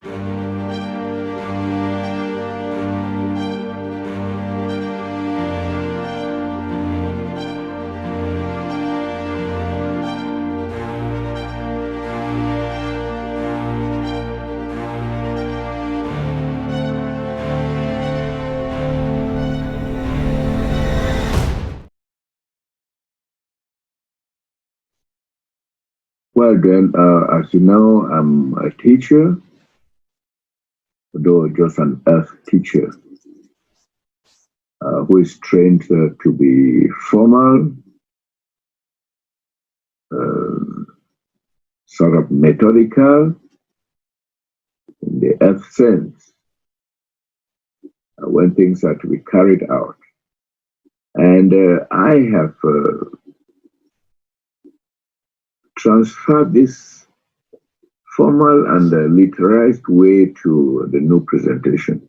Well, then, as you know, I'm a teacher, although just an earth teacher, who is trained to be formal, sort of methodical in the earth sense, when things are to be carried out. And I have transferred this formal and literalized way to the NuPresentation.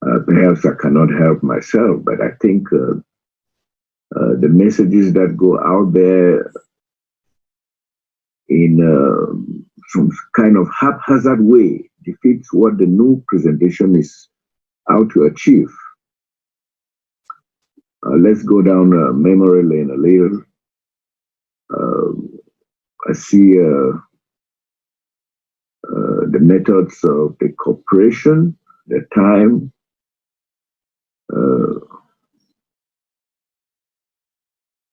Perhaps I cannot help myself, but I think the messages that go out there in some kind of haphazard way defeats what the NuPresentation is out to achieve. Let's go down memory lane a little. I see the methods of the corporation, the time,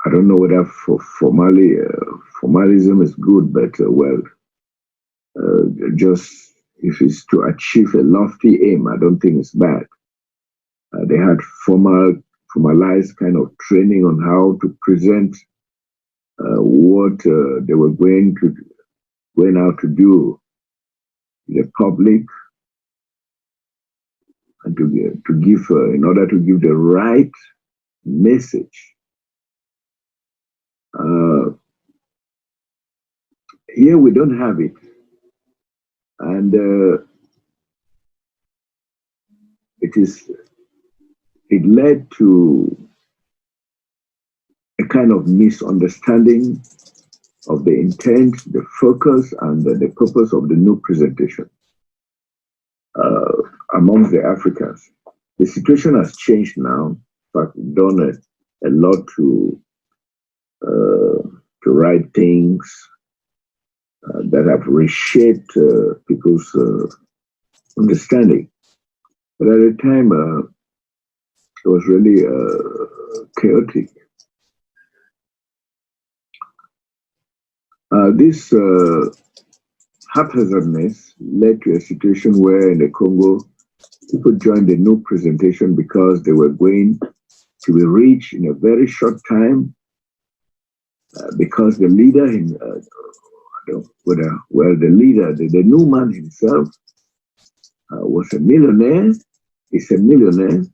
I don't know whether formalism is good, but just if it's to achieve a lofty aim, I don't think it's bad. They had formalized kind of training on how to present what they were going out to do to the public, and to give in order to give the right message. Here we don't have it, and it led to a kind of misunderstanding of the intent, the focus, and the purpose of the NuPresentation amongst the Africans. The situation has changed now. In fact, we've done a lot to write things that have reshaped people's understanding. But at the time, it was really chaotic. This haphazardness led to a situation where in the Congo, people joined the NuPresentation because they were going to be rich in a very short time, because the leader, the leader, the new man himself, was a millionaire, is a millionaire,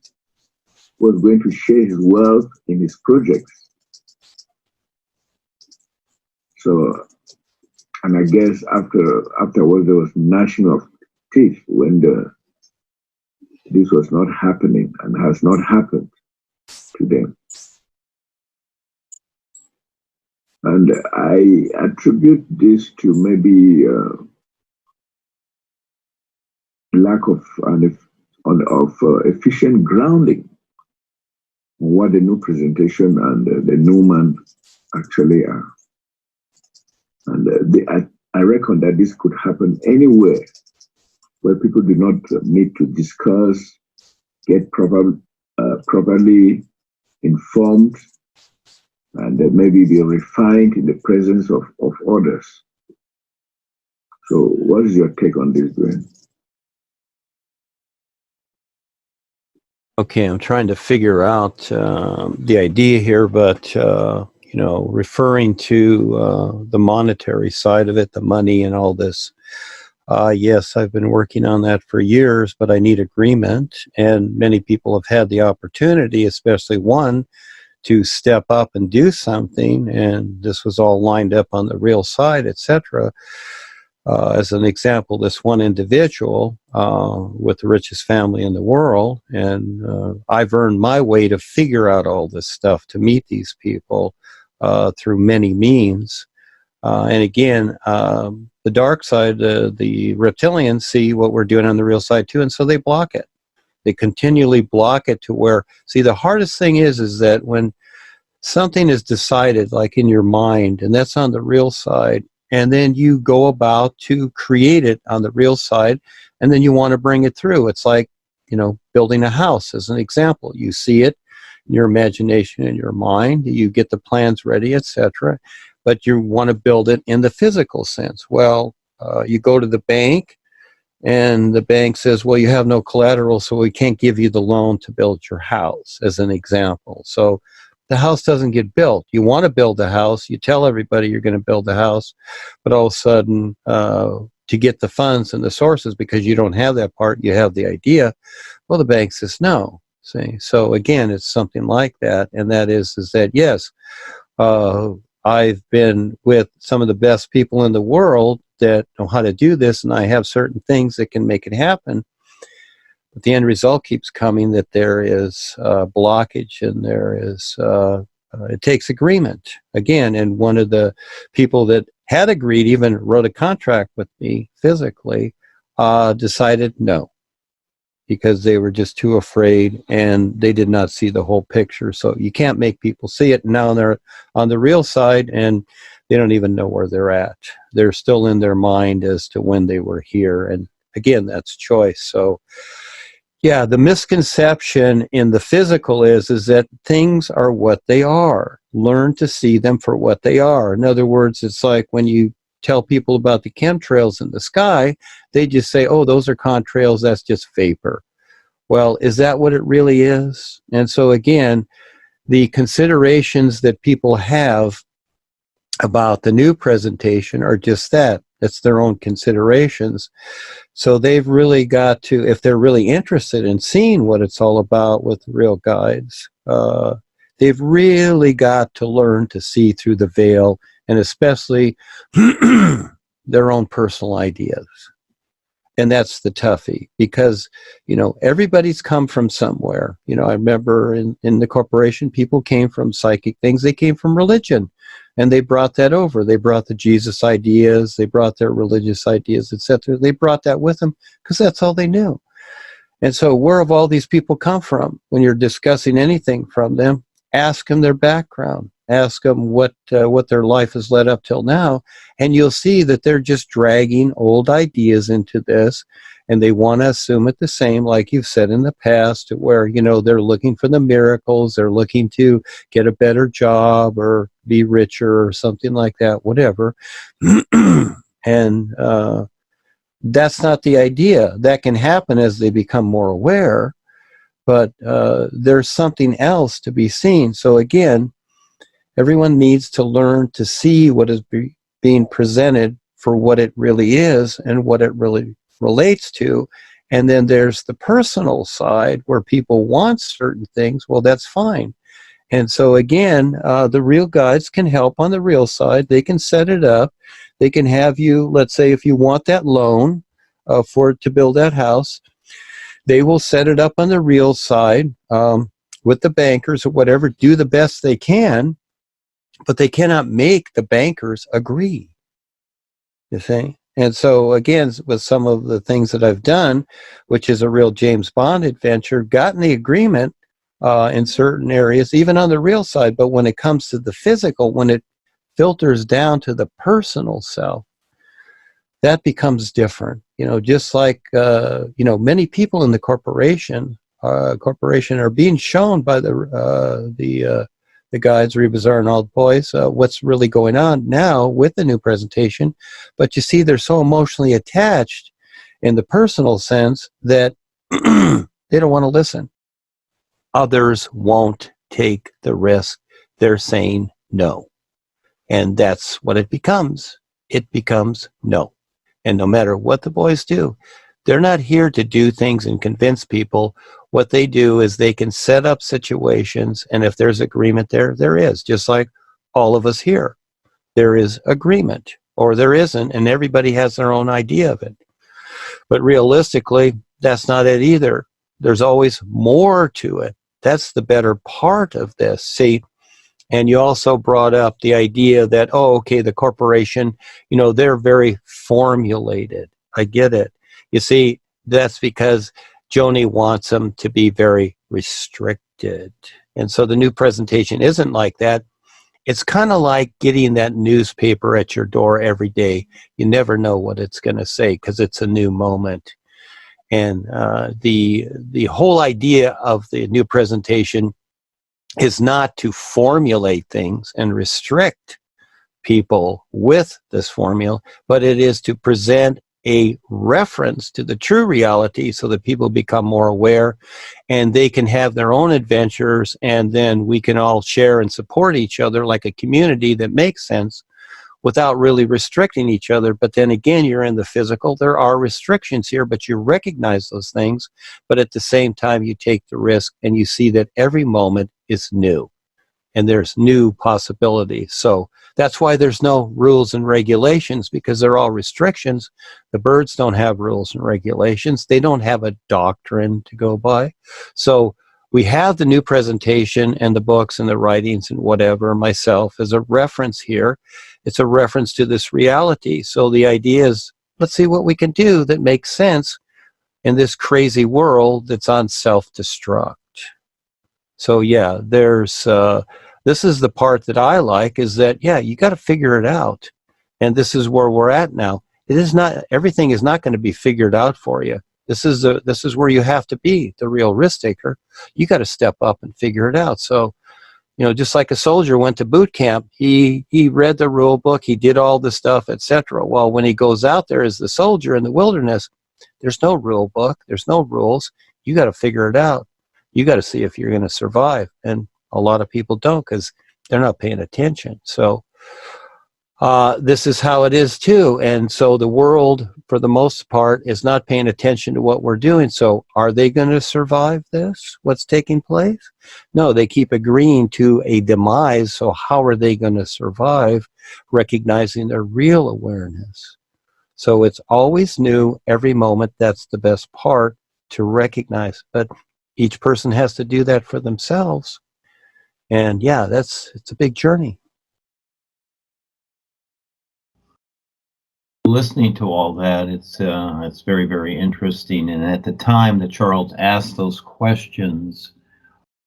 was going to share his wealth in his projects. So, and I guess afterwards there was gnashing of teeth when this was not happening and has not happened to them. And I attribute this to maybe lack of efficient grounding on what the NuPresentation and the new man actually are. And I reckon that this could happen anywhere where people do not meet to discuss, get properly informed, and maybe be refined in the presence of others. So what is your take on this, Duane? Okay, I'm trying to figure out the idea here, but you know, referring to the monetary side of it, the money and all this. Yes, I've been working on that for years, but I need agreement, and many people have had the opportunity, especially one, to step up and do something, and this was all lined up on the real side, etc. As an example, this one individual with the richest family in the world, and I've earned my way to figure out all this stuff to meet these people through many means. And again, the dark side, the reptilians see what we're doing on the real side too, and so they block it. They continually block it to where, see, the hardest thing is that when something is decided, like in your mind, and that's on the real side, and then you go about to create it on the real side, and then you want to bring it through. It's like, you know, building a house as an example. You see it in your imagination, in your mind, you get the plans ready, etc., but you want to build it in the physical sense. Well, you go to the bank, and the bank says, well, you have no collateral, so we can't give you the loan to build your house, as an example. So the house doesn't get built. You want to build a house, you tell everybody you're going to build a house, but all of a sudden, to get the funds and the sources, because you don't have that part, you have the idea, well, the bank says no. See, so again, it's something like that, and that is that yes, I've been with some of the best people in the world that know how to do this, and I have certain things that can make it happen. But the end result keeps coming that there is blockage, and there is it takes agreement again. And one of the people that had agreed, even wrote a contract with me physically, decided no, because they were just too afraid and they did not see the whole picture. So you can't make people see it. Now they're on the real side and they don't even know where they're at. They're still in their mind as to when they were here. And again, that's choice. So yeah, the misconception in the physical is that things are what they are. Learn to see them for what they are. In other words, it's like when you tell people about the chemtrails in the sky, they just say, oh, those are contrails, that's just vapor. Well, is that what it really is? And so again, the considerations that people have about the new presentation are just that. It's their own considerations. So they've really got to, if they're really interested in seeing what it's all about with real guides, they've really got to learn to see through the veil, and especially their own personal ideas. And that's the toughie, because, you know, everybody's come from somewhere. You know, I remember in the corporation, people came from psychic things. They came from religion, and they brought that over. They brought the Jesus ideas. They brought their religious ideas, etc. They brought that with them because that's all they knew. And so where have all these people come from? When you're discussing anything from them, ask them their background. Ask them what their life has led up till now, and you'll see that they're just dragging old ideas into this, and they want to assume it the same, like you've said in the past, where, you know, they're looking for the miracles, they're looking to get a better job or be richer or something like that, whatever. And that's not the idea. That can happen as they become more aware, but there's something else to be seen. So again, everyone needs to learn to see what is being presented for what it really is and what it really relates to. And then there's the personal side where people want certain things. Well, that's fine. And so again, the real guides can help on the real side. They can set it up. They can have you, let's say, if you want that loan to build that house, they will set it up on the real side with the bankers or whatever, do the best they can. But they cannot make the bankers agree, you see? And so again, with some of the things that I've done, which is a real James Bond adventure, gotten the agreement in certain areas, even on the real side, but when it comes to the physical, when it filters down to the personal self, that becomes different. You know, just like, you know, many people in the corporation are being shown by the guides, Rebazar and all the boys, what's really going on now with the new presentation. But you see, they're so emotionally attached in the personal sense that they don't want to listen. Others won't take the risk. They're saying no. And that's what it becomes. It becomes no. And no matter what the boys do, they're not here to do things and convince people. What they do is they can set up situations, and if there's agreement there, there is. Just like all of us here. There is agreement, or there isn't, and everybody has their own idea of it. But realistically, that's not it either. There's always more to it. That's the better part of this. See, And you also brought up the idea that, oh, okay, the corporation, you know, they're very formulated. I get it. You see, that's because Joni wants them to be very restricted. And so the new presentation isn't like that. It's kind of like getting that newspaper at your door every day. You never know what it's going to say because it's a new moment. And the whole idea of the new presentation is not to formulate things and restrict people with this formula, but it is to present a reference to the true reality so that people become more aware and they can have their own adventures, and then we can all share and support each other like a community that makes sense without really restricting each other. But then again, you're in the physical. There are restrictions here, but you recognize those things. But at the same time, you take the risk and you see that every moment is new and there's new possibilities. So that's why there's no rules and regulations, because they're all restrictions. The birds don't have rules and regulations. They don't have a doctrine to go by. So we have the new presentation and the books and the writings and whatever, myself, as a reference here. It's a reference to this reality. So the idea is, let's see what we can do that makes sense in this crazy world that's on self-destruct. So yeah, there's, this is the part that I like, is that, yeah, you got to figure it out. And this is where we're at now. It is not, everything is not going to be figured out for you. This is where you have to be the real risk taker. You got to step up and figure it out. So, you know, just like a soldier went to boot camp, he read the rule book, he did all the stuff, etc. Well, when he goes out there as the soldier in the wilderness, there's no rule book, there's no rules. You got to figure it out. You got to see if you're going to survive. And a lot of people don't, because they're not paying attention. So this is how it is too. And so the world, for the most part, is not paying attention to what we're doing. So are they going to survive this, what's taking place? No, they keep agreeing to a demise. So how are they going to survive, recognizing their real awareness? So it's always new, every moment. That's the best part, to recognize. But each person has to do that for themselves. And yeah, it's a big journey. Listening to all that, it's very, very interesting. And at the time that Charles asked those questions,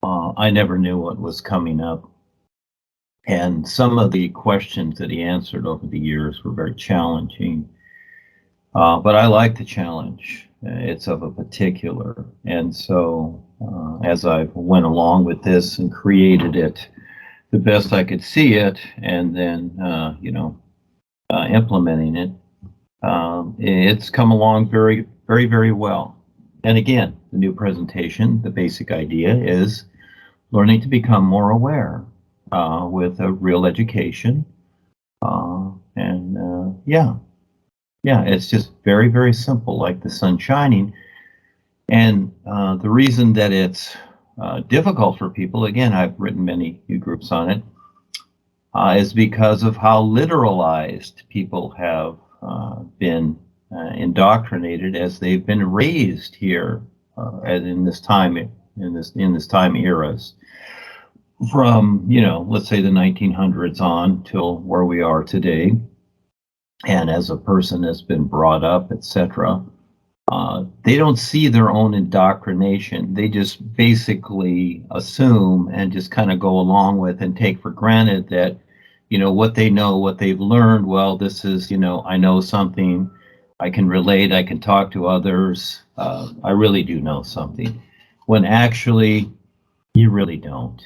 I never knew what was coming up. And some of the questions that he answered over the years were very challenging. But I like the challenge. It's of a particular. And so as I went along with this and created it the best I could see it, and then, implementing it, it's come along very, very, very well. And again, the new presentation, the basic idea is learning to become more aware with a real education. Yeah, it's just very, very simple, like the sun shining. And the reason that it's difficult for people, again, I've written many groups on it, is because of how literalized people have been indoctrinated as they've been raised here in this time eras, from, let's say the 1900s on till where we are today. And as a person has been brought up, etc., they don't see their own indoctrination. They just basically assume and just kind of go along with and take for granted that, what they know, what they've learned, well, this is, I know something, I can relate, I can talk to others, I really do know something, when actually you really don't.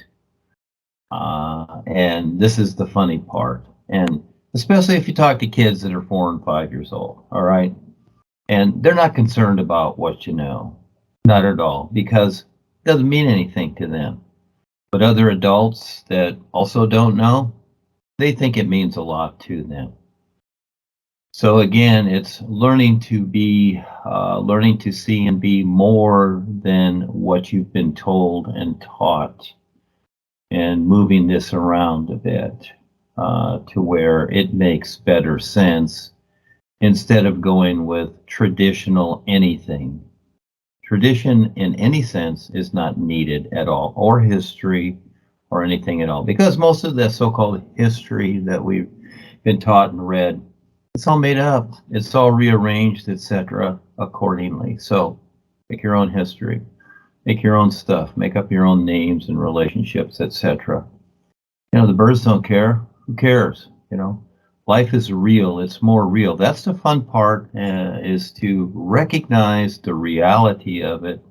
And this is the funny part. And especially if you talk to kids that are 4 and 5 years old, all right? And they're not concerned about what you know, not at all, because it doesn't mean anything to them. But other adults that also don't know, they think it means a lot to them. So again, it's learning to see and be more than what you've been told and taught, and moving this around a bit to where it makes better sense, instead of going with traditional anything. Tradition in any sense is not needed at all, or history, or anything at all, because most of the so-called history that we've been taught and read, it's all made up, it's all rearranged, etc. accordingly. So make your own history, make your own stuff, make up your own names and relationships, etc. You know, the birds don't care. Who cares? You know, life is real. It's more real. That's the fun part, is to recognize the reality of it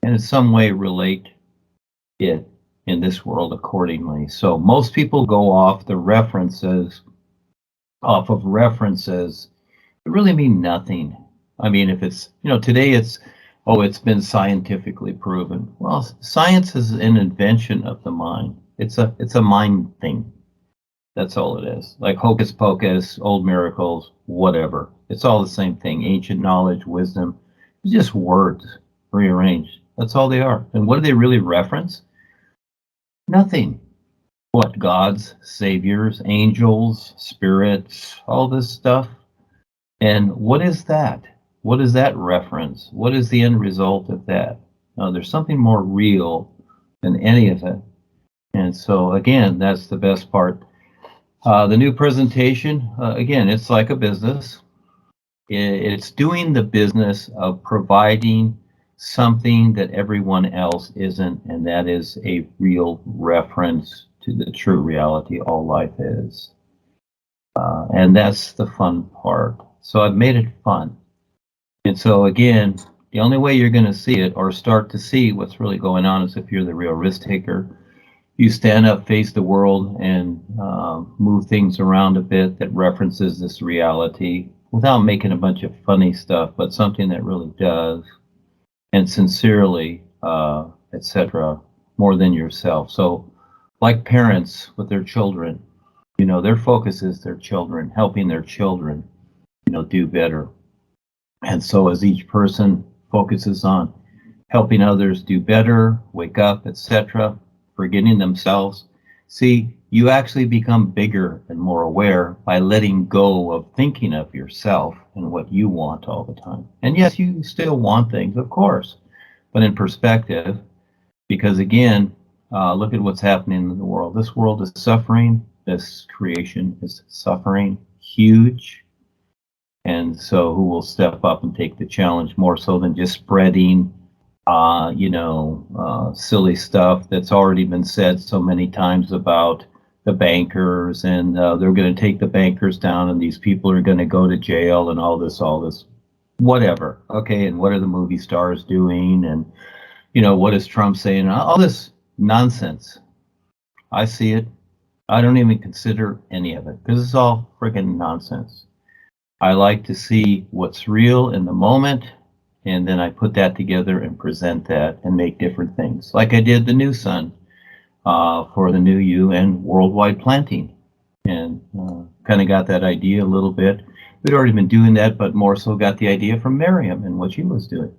and in some way relate it in this world accordingly. So most people go off of references that really mean nothing. I mean, if it's, you know, today it's, oh, it's been scientifically proven. Well, science is an invention of the mind. It's a mind thing. That's all it is. Like hocus pocus, old miracles, whatever. It's all the same thing. Ancient knowledge, wisdom, it's just words rearranged. That's all they are. And what do they really reference? Nothing. What? Gods, saviors, angels, spirits, all this stuff. And what is that? What is that reference? What is the end result of that? No, there's something more real than any of it. And so, again, that's the best part. The new presentation, again, it's like a business. It's doing the business of providing something that everyone else isn't, and that is a real reference to the true reality all life is. And that's the fun part. So I've made it fun. And so again, the only way you're going to see it or start to see what's really going on is if you're the real risk taker. You stand up, face the world, and move things around a bit that references this reality without making a bunch of funny stuff, but something that really does, and sincerely, etc., more than yourself. So like parents with their children, you know, their focus is their children, helping their children, you know, do better. And so as each person focuses on helping others do better, wake up, etc., forgetting themselves, see, you actually become bigger and more aware by letting go of thinking of yourself and what you want all the time. And yes, you still want things, of course, but in perspective, because again, look at what's happening in the world. This world is suffering. This creation is suffering huge. And so who will step up and take the challenge more so than just spreading silly stuff that's already been said so many times about the bankers, and they're going to take the bankers down, and these people are going to go to jail, and all this, whatever. Okay, and what are the movie stars doing, and you know, what is Trump saying? All this nonsense. I see it. I don't even consider any of it because it's all friggin' nonsense. I like to see what's real in the moment, and then I put that together and present that and make different things. Like I did the new sun for the NUUU and worldwide planting, and kind of got that idea a little bit. We'd already been doing that, but more so got the idea from Miriam and what she was doing.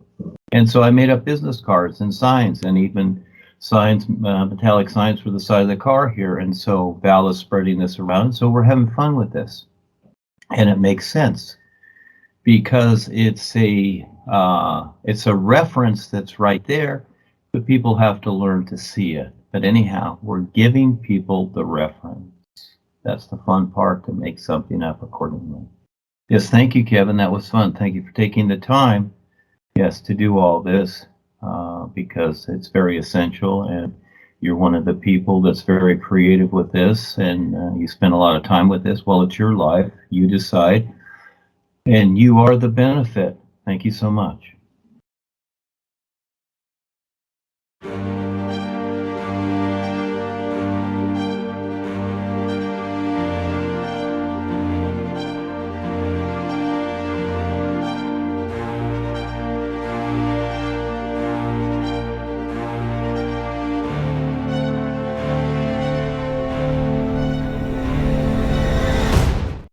And so I made up business cards and signs, and even signs, metallic signs for the side of the car here. And so Val is spreading this around. So we're having fun with this. And it makes sense because it's a reference that's right there, but people have to learn to see it. But anyhow, we're giving people the reference. That's the fun part, to make something up accordingly. Yes, thank you, Kevin. That was fun. Thank you for taking the time, yes, to do all this, because it's very essential, and you're one of the people that's very creative with this, and you spend a lot of time with this. Well, it's your life. You decide, and you are the benefit. Thank you so much.